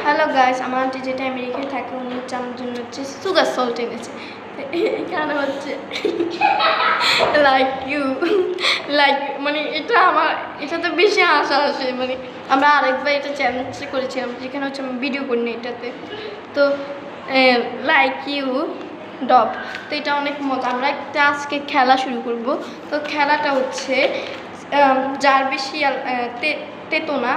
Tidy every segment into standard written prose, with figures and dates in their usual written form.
Hello guys, আমার aunty যেটা আমেরিকায় থাকে উনি হচ্ছে আমার জন্য হচ্ছে সুগার সল্ট এনেছে। এখানে হচ্ছে লাইক মানে এটাতে বেশি আশা আসে। মানে আমরা আরেকবার এটা চ্যালেঞ্জ করেছিলাম, যেখানে হচ্ছে আমি ভিডিও করিনি এটাতে। তো লাইক ইউ ডব, তো এটা অনেক মজা। আমরা একটা আজকে খেলা শুরু করব। তো খেলাটা হচ্ছে যার বেশি তেতো না,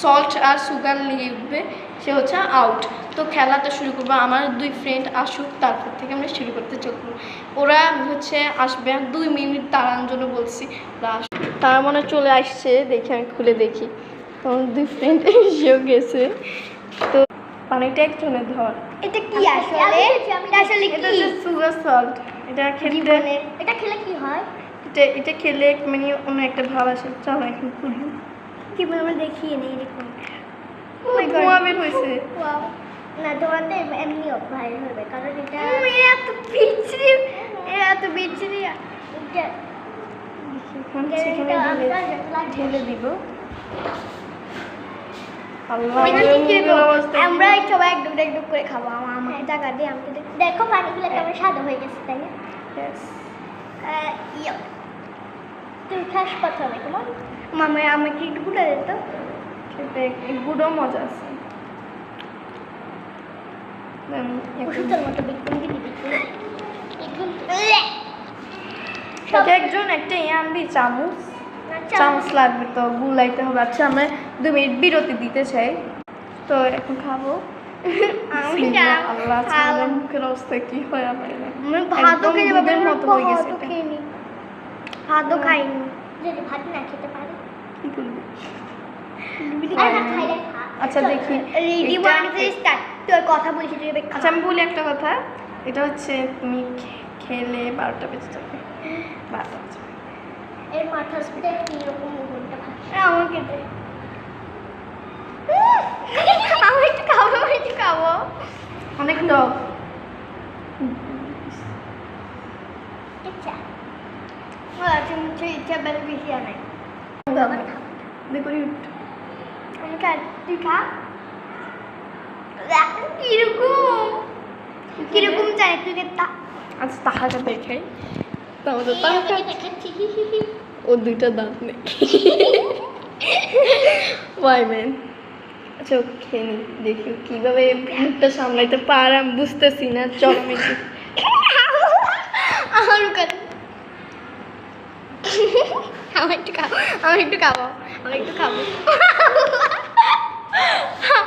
সল্ট আর সুগার লিখবে সে হচ্ছে আউট। তো খেলাটা শুরু করবো। আমার 2 ফ্রেন্ড আসুক, তারপর থেকে আমরা শুরু করতে চলবো। ওরা হচ্ছে আসবে 2 মিনিট দাঁড়ানোর জন্য বলছি। তারা মনে চলে আসছে, দেখি আমি খুলে দেখি। তখন 2 ফ্রেন্ড এসেও গেছে। তো পানিটা একজনে ধর। এটা কি আসলে? এটা আসলে কি? এটা হচ্ছে সুগার সল্ট। এটা খেলে কি হয়? এটা খেলে মানে অন্য একটা ভাব আসে। চলো এখন খুলবো। কি বলে আমরা দেখিয়ে নেই এরকম। ধোঁয়া বের হয়েছে। না, ধোঁয়াতে এমনি ভাইরাল হবে, কারণ এটা এত বিচ্ছিরি ঢেলে দিব। আমরা সবাই একটু করে খাবো। আমাকে টাকা দিয়ে আমাকে দেখো পানিগুলো কেমন সাদা হয়ে গেছে, তাই না? তুই খাস প্রথমে তোমার মামা আমাকে একটু গুঁড়ো দিত। গুঁড়ো মজা আছে। ওষুধের মতো বিক্রম দিবি একজন একটা আনবি চামচ লাগবে, তো গুলাইতে হবে। আচ্ছা, আমরা 2 মিনিট বিরতি দিতে চাই। তো এখন খাবো। আল্লাহ, মুখের অবস্থা কি হয় আমার। ভাতও দুধের মতো হয়ে গেছে। ভাতও খাইনি। যদি ভাত না খেতে পারি কি করবি? খাইলে আচ্ছা দেখি, তোর কথা বলছি তুই। আচ্ছা আমি বলি একটা কথা। এটা হচ্ছে তুমি খেলে 12টা বেজে যাবে। 12টা বেজে যাবে। এর মাথার সাথে কিরকম মুখটা ভাসে আমাকে দে। আমি একটু খাবো। অনেক টক। ইচ্ছা বেলা বেশি আনাই। দেখো আমি খা, তুই খা। কিরকম চাই তুই দেখতা। আচ্ছা তাহাটা দেখাই। ও 2টা দাঁত নেই। ওয়াইম্যান। আচ্ছা ওকে খেয়ে নি, দেখি কিভাবে মুখটা সামলাইতে পারে। আমি বুঝতেছি না। চলো আমি একটু খাবো।